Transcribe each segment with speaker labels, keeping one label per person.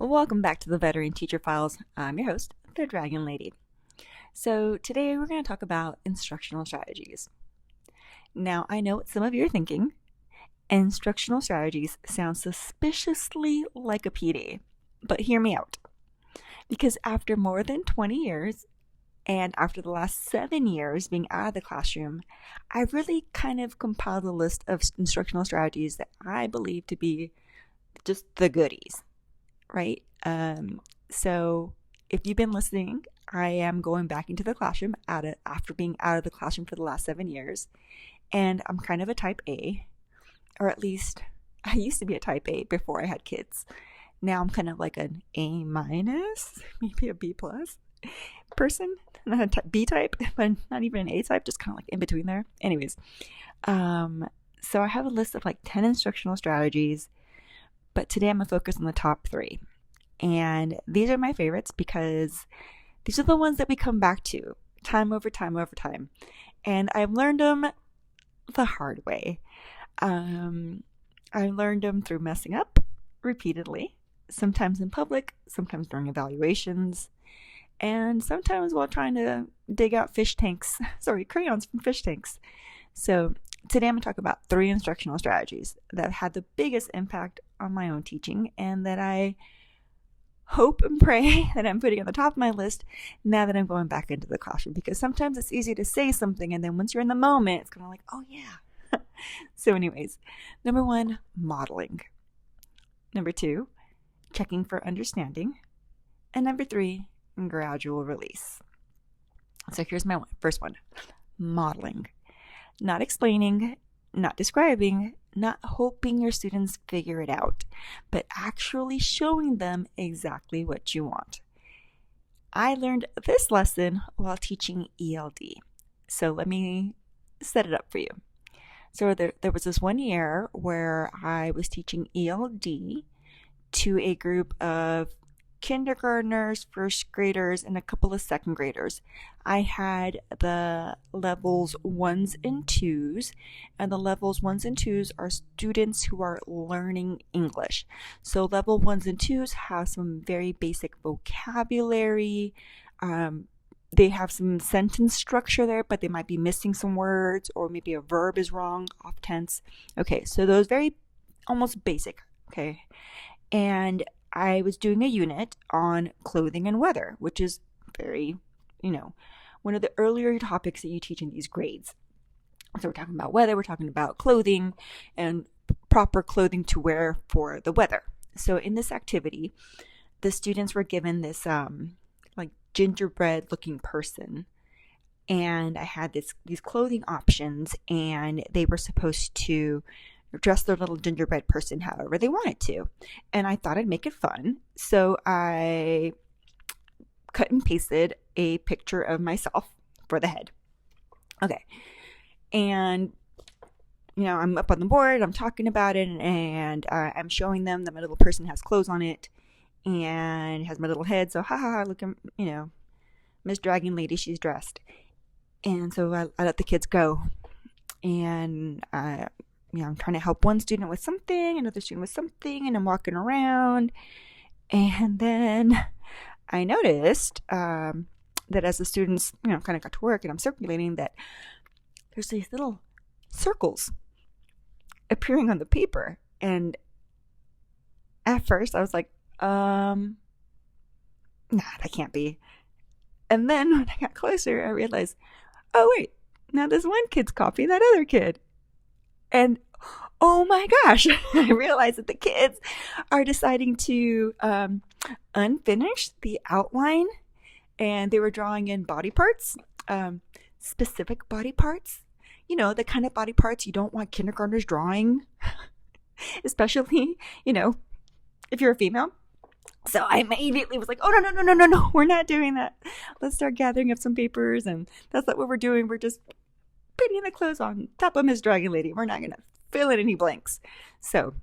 Speaker 1: Welcome back to the Veteran Teacher Files. I'm your host, the Dragon Lady. So today we're going to talk about instructional strategies. Now, I know what some of you are thinking. Instructional strategies sound suspiciously like a PD, but hear me out. Because after more than 20 years, and after the last 7 years being out of the classroom, I've really kind of compiled a list of instructional strategies that I believe to be just the goodies. Right? So if you've been listening, I am going back into the classroom after being out of the classroom for the last 7 years. And I'm kind of a type A, or at least I used to be a type A before I had kids. Now I'm kind of like an A minus, maybe a B plus person. Not a B type, but not even an A type, just kind of like in between there. Anyways, so I have a list of like 10 instructional strategies. But today I'm going to focus on the top 3. And these are my favorites because these are the ones that we come back to time over time over time. And I've learned them the hard way. I learned them through messing up repeatedly, sometimes in public, sometimes during evaluations, and sometimes while trying to dig out crayons from fish tanks. So today I'm going to talk about 3 instructional strategies that have had the biggest impact on my own teaching and that I hope and pray that I'm putting on the top of my list now that I'm going back into the classroom, because sometimes it's easy to say something and then once you're in the moment, it's kind of like, oh yeah. So anyways, number 1, modeling. Number 2, checking for understanding. And number 3, gradual release. So here's my first one, modeling. Not explaining, not describing, not hoping your students figure it out, but actually showing them exactly what you want. I learned this lesson while teaching ELD. So let me set it up for you. So there was this one year where I was teaching ELD to a group of kindergartners, first graders, and a couple of second graders. I had the levels 1s and 2s, and the levels 1s and 2s are students who are learning English. So level 1s and 2s have some very basic vocabulary. They have some sentence structure there, but they might be missing some words, or maybe a verb is wrong, off tense. Okay, so those very almost basic. Okay, and I was doing a unit on clothing and weather, which is very, one of the earlier topics that you teach in these grades. So we're talking about weather, we're talking about clothing and proper clothing to wear for the weather. So in this activity, the students were given this like gingerbread looking person. And I had these clothing options, and they were supposed to dress their little gingerbread person however they wanted to. And I thought I'd make it fun. So I cut and pasted a picture of myself for the head. Okay. And, I'm up on the board, I'm talking about it, and I'm showing them that my little person has clothes on it and has my little head. So, look at, Miss Dragon Lady, she's dressed. And so I let the kids go. And I'm trying to help one student with something, another student with something, and I'm walking around. And then I noticed that as the students, kind of got to work and I'm circulating, that there's these little circles appearing on the paper. And at first I was like, nah, that can't be. And then when I got closer, I realized, oh wait, now this one kid's copying that other kid. And oh my gosh, I realized that the kids are deciding to unfinish the outline, and they were drawing in body parts, specific body parts, the kind of body parts you don't want kindergartners drawing, especially, if you're a female. So I immediately was like, oh, no, we're not doing that. Let's start gathering up some papers, and that's not what we're doing. We're just putting the clothes on top of Miss Dragon Lady. We're not going to fill in any blanks. So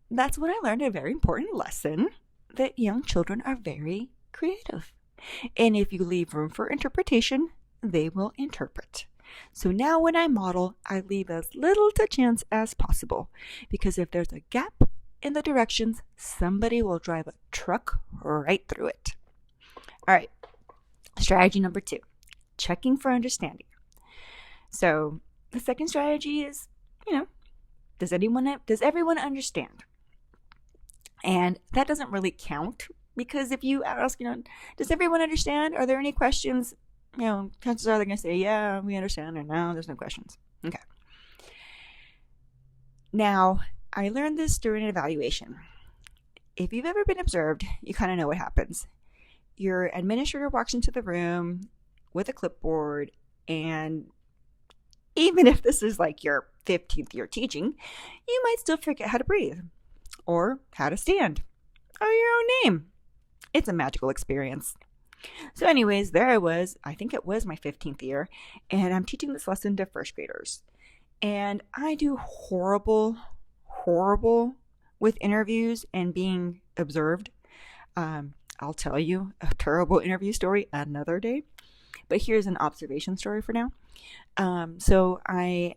Speaker 1: that's when I learned a very important lesson, that young children are very creative. And if you leave room for interpretation, they will interpret. So now when I model, I leave as little to chance as possible, because if there's a gap in the directions, somebody will drive a truck right through it. All right, strategy number 2, checking for understanding. So the second strategy is, does everyone understand? And that doesn't really count, because if you ask, does everyone understand? Are there any questions? Chances are they're going to say, yeah, we understand, or no, there's no questions. Okay. Now, I learned this during an evaluation. If you've ever been observed, you kind of know what happens. Your administrator walks into the room with a clipboard, and even if this is like your 15th year teaching, you might still forget how to breathe, or how to stand, or your own name. It's a magical experience. So anyways, there I was, I think it was my 15th year, and I'm teaching this lesson to first graders. And I do horrible with interviews and being observed. I'll tell you a terrible interview story another day, but here's an observation story for now. So I'm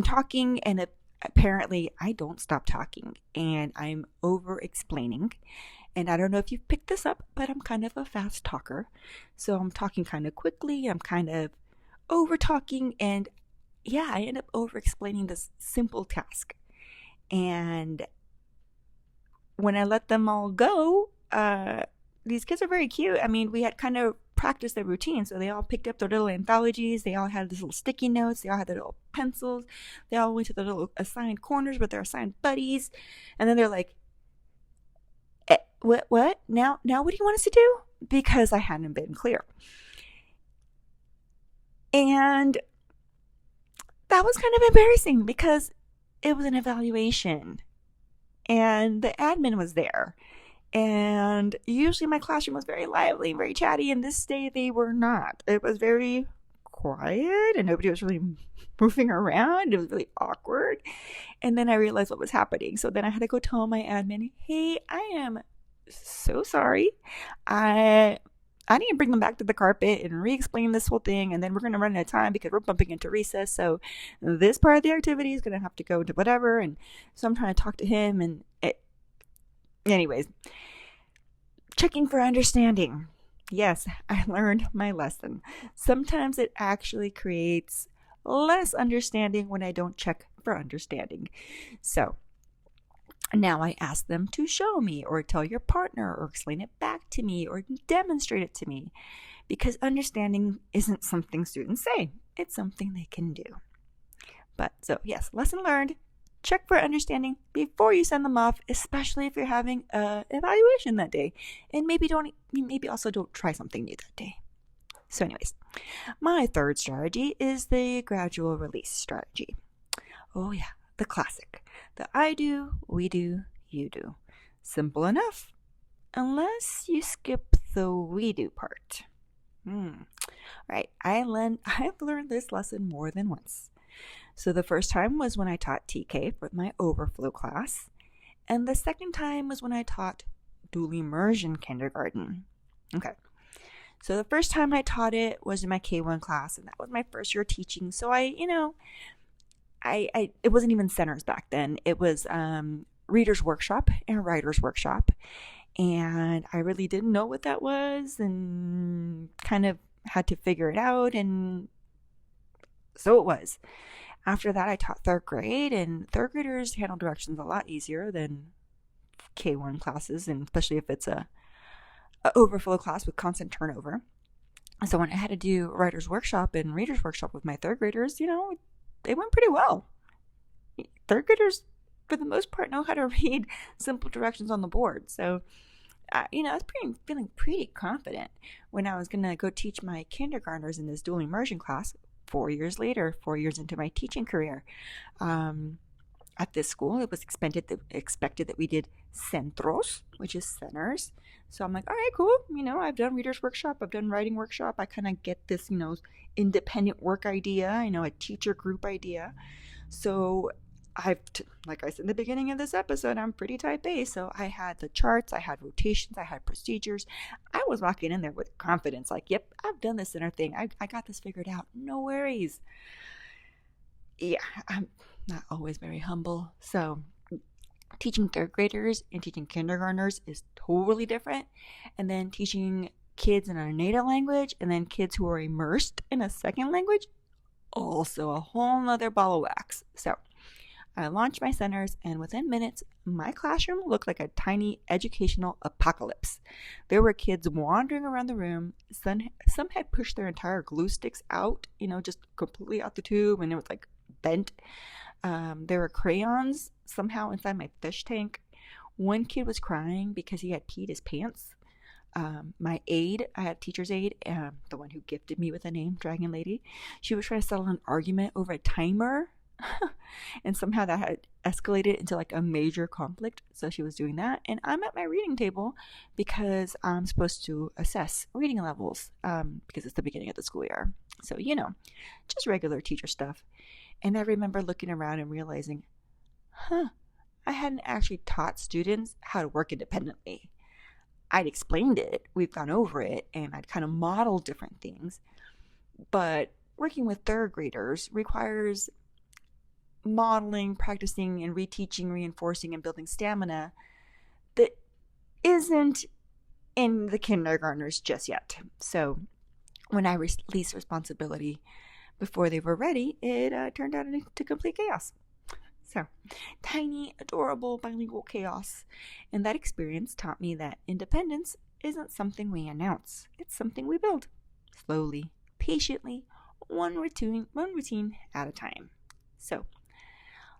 Speaker 1: talking, and apparently I don't stop talking, and I'm over explaining. And I don't know if you've picked this up, but I'm kind of a fast talker. So I'm talking kind of quickly. I'm kind of over talking. And yeah, I end up over explaining this simple task. And when I let them all go, these kids are very cute. I mean, we had kind of practiced their routine. So they all picked up their little anthologies. They all had these little sticky notes. They all had their little pencils. They all went to their little assigned corners with their assigned buddies. And then they're like, what? Now what do you want us to do? Because I hadn't been clear. And that was kind of embarrassing, because it was an evaluation and the admin was there. And usually my classroom was very lively and very chatty, and this day they were not. It was very quiet and nobody was really moving around. It was really awkward. And then I realized what was happening. So then I had to go tell my admin, hey, I am so sorry. I need to bring them back to the carpet and re-explain this whole thing, and then we're going to run out of time because we're bumping into recess. So this part of the activity is going to have to go to whatever. And so I'm trying to talk to him, and anyways, checking for understanding. Yes, I learned my lesson. Sometimes it actually creates less understanding when I don't check for understanding. So now I ask them to show me, or tell your partner, or explain it back to me, or demonstrate it to me, because understanding isn't something students say. It's something they can do. But so yes, lesson learned. Check for understanding before you send them off, especially if you're having an evaluation that day. And maybe also don't try something new that day. So anyways, my third strategy is the gradual release strategy. Oh yeah, the classic. The I do, we do, you do. Simple enough, unless you skip the we do part. Right, I've learned this lesson more than once. So the first time was when I taught TK for my overflow class, and the second time was when I taught dual immersion kindergarten. Okay, so the first time I taught it was in my K1 class, and that was my first year teaching. So it wasn't even centers back then. It was reader's workshop and writer's workshop, and I really didn't know what that was, and kind of had to figure it out, and so it was. After that, I taught third grade, and third graders handle directions a lot easier than K1 classes, and especially if it's a overflow class with constant turnover. So when I had to do writer's workshop and reader's workshop with my third graders, they went pretty well. Third graders, for the most part, know how to read simple directions on the board. So, I was feeling pretty confident when I was going to go teach my kindergartners in this dual immersion class 4 years later, 4 years into my teaching career. At this school, it was expected that we did centros, which is centers. So I'm like, all right, cool. I've done reader's workshop. I've done writing workshop. I kind of get this, independent work idea, a teacher group idea. So like I said in the beginning of this episode, I'm pretty type A. So I had the charts, I had rotations, I had procedures. I was walking in there with confidence, like, yep, I've done this center thing. I got this figured out. No worries. Yeah, I'm not always very humble. So Teaching third graders and teaching kindergartners is totally different. And then teaching kids in a native language and then kids who are immersed in a second language, also a whole nother ball of wax. So I launched my centers, and within minutes, my classroom looked like a tiny educational apocalypse. There were kids wandering around the room. Some had pushed their entire glue sticks out, just completely out the tube, and it was like bent. There were crayons somehow inside my fish tank. One kid was crying because he had peed his pants. My aide, I had a teacher's aide, the one who gifted me with the name Dragon Lady. She was trying to settle an argument over a timer. And somehow that had escalated into like a major conflict. So she was doing that. And I'm at my reading table because I'm supposed to assess reading levels because it's the beginning of the school year. So, just regular teacher stuff. And I remember looking around and realizing, I hadn't actually taught students how to work independently. I'd explained it, we've gone over it, and I'd kind of modeled different things. But working with third graders requires modeling, practicing, and reteaching, reinforcing, and building stamina that isn't in the kindergartners just yet. So when I released responsibility before they were ready, it turned out into complete chaos. So, tiny, adorable, bilingual chaos. And that experience taught me that independence isn't something we announce. It's something we build. Slowly, patiently, one routine at a time. So,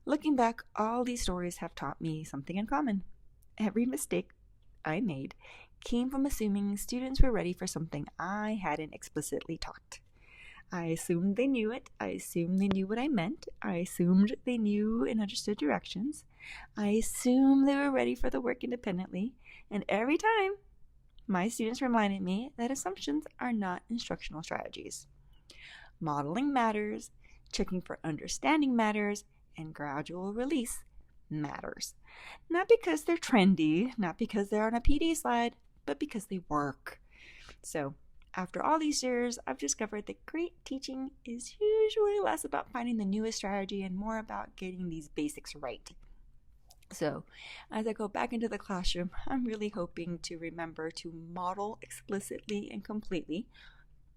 Speaker 1: looking back, all these stories have taught me something in common. Every mistake I made came from assuming students were ready for something I hadn't explicitly taught. I assumed they knew it. I assumed they knew what I meant. I assumed they knew and understood directions. I assumed they were ready for the work independently. And every time, my students reminded me that assumptions are not instructional strategies. Modeling matters, checking for understanding matters, and gradual release matters. Not because they're trendy, not because they're on a PD slide, but because they work. So, after all these years, I've discovered that great teaching is usually less about finding the newest strategy and more about getting these basics right. So, as I go back into the classroom, I'm really hoping to remember to model explicitly and completely,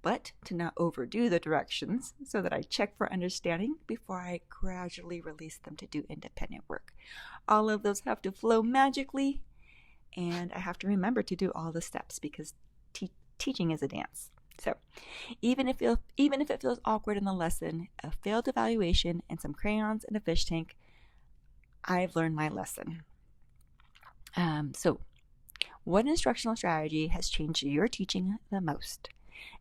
Speaker 1: but to not overdo the directions so that I check for understanding before I gradually release them to do independent work. All of those have to flow magically, and I have to remember to do all the steps because teaching is a dance. So even if it feels awkward in the lesson, a failed evaluation, and some crayons in a fish tank, I've learned my lesson. So what instructional strategy has changed your teaching the most?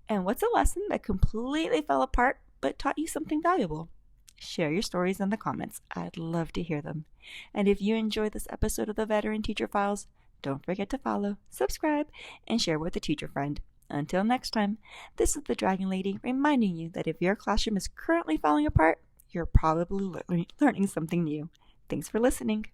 Speaker 1: And what's a lesson that completely fell apart but taught you something valuable? Share your stories in the comments. I'd love to hear them. And if you enjoyed this episode of the Veteran Teacher Files, don't forget to follow, subscribe, and share with a teacher friend. Until next time, this is the Dragon Lady reminding you that if your classroom is currently falling apart, you're probably learning something new. Thanks for listening.